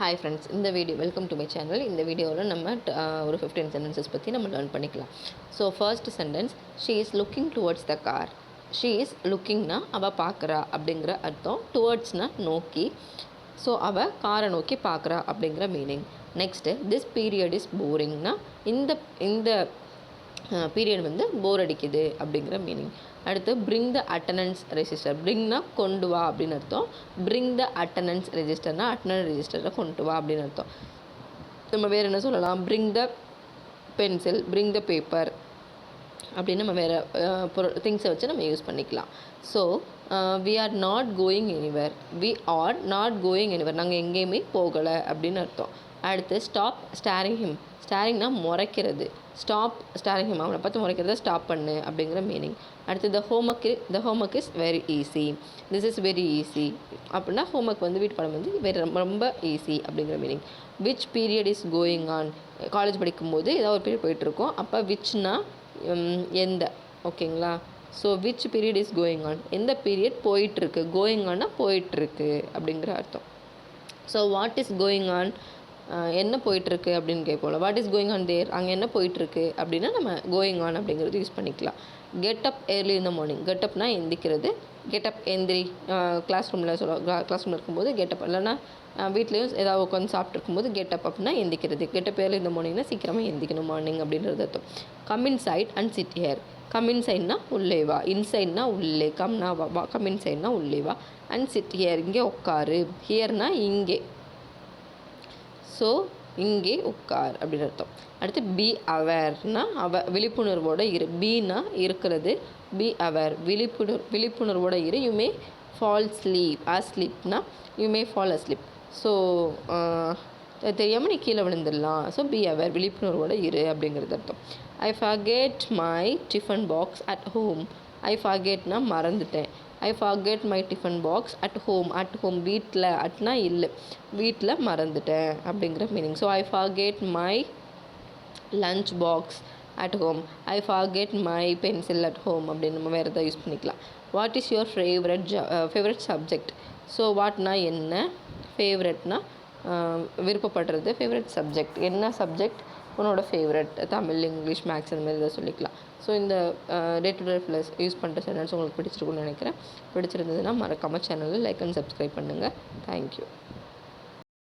Hi friends, இந்த video welcome to my channel. இந்த வீடியோவில் நம்ம ஒரு 15 சென்டென்சஸ் பற்றி நம்ம லேர்ன் பண்ணிக்கலாம். So first sentence, she is looking towards the car. She is லுக்கிங்னா அவள் பார்க்குறா அப்படிங்கிற அர்த்தம். டுவர்ட்ஸ்னால் நோக்கி. ஸோ அவள் காரை நோக்கி பார்க்குறா அப்படிங்கிற meaning. Next, this period is போரிங்னா இந்த பீரியட் வந்து போர் அடிக்குது அப்படிங்கிற மீனிங். அடுத்து, பிரிங் த அட்டண்டன்ஸ் ரெஜிஸ்டர். பிரிங்னா கொண்டு வா அப்படின்னு அர்த்தம். பிரிங் த அட்டண்டன்ஸ் ரெஜிஸ்டர்னா அட்டண்டன்ஸ் ரெஜிஸ்டரை கொண்டு வா அப்படின்னு அர்த்தம். நம்ம வேறு என்ன சொல்லலாம்? Bring the pencil, bring the paper அப்படின்னு நம்ம வேறு திங்ஸை வச்சு நம்ம யூஸ் பண்ணிக்கலாம். So we are not going anywhere. We are not going anywhere, நாங்கள் எங்கேயுமே போகலை அப்படின்னு அர்த்தம். அடுத்து, ஸ்டாப் ஸ்டாரிங் ஹிம். ஸ்டாரிங்னா முறைக்கிறது. ஸ்டாப் ஸ்டாரிங் ஹிம், அவனை பார்த்து முறைக்கிறத ஸ்டாப் பண்ணு அப்படிங்கிற மீனிங். அடுத்து, the homework is very easy. This is very easy அப்படின்னா ஹோம்ஒர்க் வந்து வீட்டு பாடம் வந்து ரொம்ப ஈஸி அப்படிங்கிற meaning. Which period is going on. College படிக்கும்போது ஏதாவது ஒரு பீரியட் போயிட்டுருக்கோம். அப்போ விச்னா எந்த, ஓகேங்களா? So which period is going on, எந்த பீரியட் போயிட்டுருக்கு. கோயிங் ஆன்னா போயிட்டுருக்கு அப்படிங்கிற அர்த்தம். So what is going on, என்ன போயிட்டுருக்கு அப்படின்னு கேட்போம்ல. What is going on there, அங்கே என்ன போயிட்டுருக்கு அப்படின்னா நம்ம கோயிங் ஆன் அப்படிங்கிறது யூஸ் பண்ணிக்கலாம். கெட் அப் ஏர்லி இந்த மார்னிங். கெட் அப்னா எந்திக்கிறது. கெட் அப் எந்திரி. கிளாஸ் ரூமில் இருக்கும்போது கெட் அப், இல்லைன்னா வீட்லேயும் ஏதாவது உட்காந்து சாப்பிட்ருக்கும்போது கெட் அப் அப்படின்னா எந்திக்கிறது. கெட் அப் ஏர்லி இந்த மார்னிங்னா சீக்கிரமாக எந்திக்கணும், மார்னிங் அப்படின்றது அர்த்தம். Come inside and sit here. Come இன் சைட்னா உள்ளே வா, இன்சைட்னா உள்ளே, கம்னா வா, கம் இன் சைட்னா உள்ளே வா, அண்ட் சிட் ஹியர் இங்கே உட்காரு, ஹியர்னா இங்கே, ஸோ இங்கே உட்கார் அப்படின்னு அர்த்தம். அடுத்து, பி அவேர்னா விழிப்புணர்வோடு இரு. பீனா இருக்கிறது, பி அவேர் விழிப்புணர்வோடு இரு. You may fall sleep. ஸ்லீப்னா you may fall asleep. So தெரியாமல் நீ கீழே விழுந்துடலாம். ஸோ பி அவேர், விழிப்புணர்வோடு இரு அப்படிங்கிறது அர்த்தம். I forget my tiffin box at home. I ஃபர்கெட்னா மறந்துட்டேன். I forget my tiffin box at home. At home வீட்டில், அட்னா இல்லை, வீட்டில் மறந்துட்டேன் அப்படிங்கிற மீனிங். So I forget my lunch box at home. I forget my pencil at home அப்படின்னு நம்ம வேறு எதாவது யூஸ் பண்ணிக்கலாம். What is your favourite subject. So வாட்னா என்ன, ஃபேவரட்னா விருப்பப்படுறது, ஃபேவரட் சப்ஜெக்ட் என்ன சப்ஜெக்ட் உன்னோட ஃபேவரட், தமிழ், இங்கிலீஷ், மேக்ஸ் அந்த மாதிரி எதாவது சொல்லிக்கலாம். ஸோ இந்த day to day plus use பண்ணுற சேனல்ஸ் உங்களுக்கு பிடிச்சிருக்குன்னு நினைக்கிறேன். பிடிச்சிருந்ததுன்னா மறக்காமல் சேனலில் லைக் அண்ட் சப்ஸ்கிரைப் பண்ணுங்கள். தேங்க்யூ.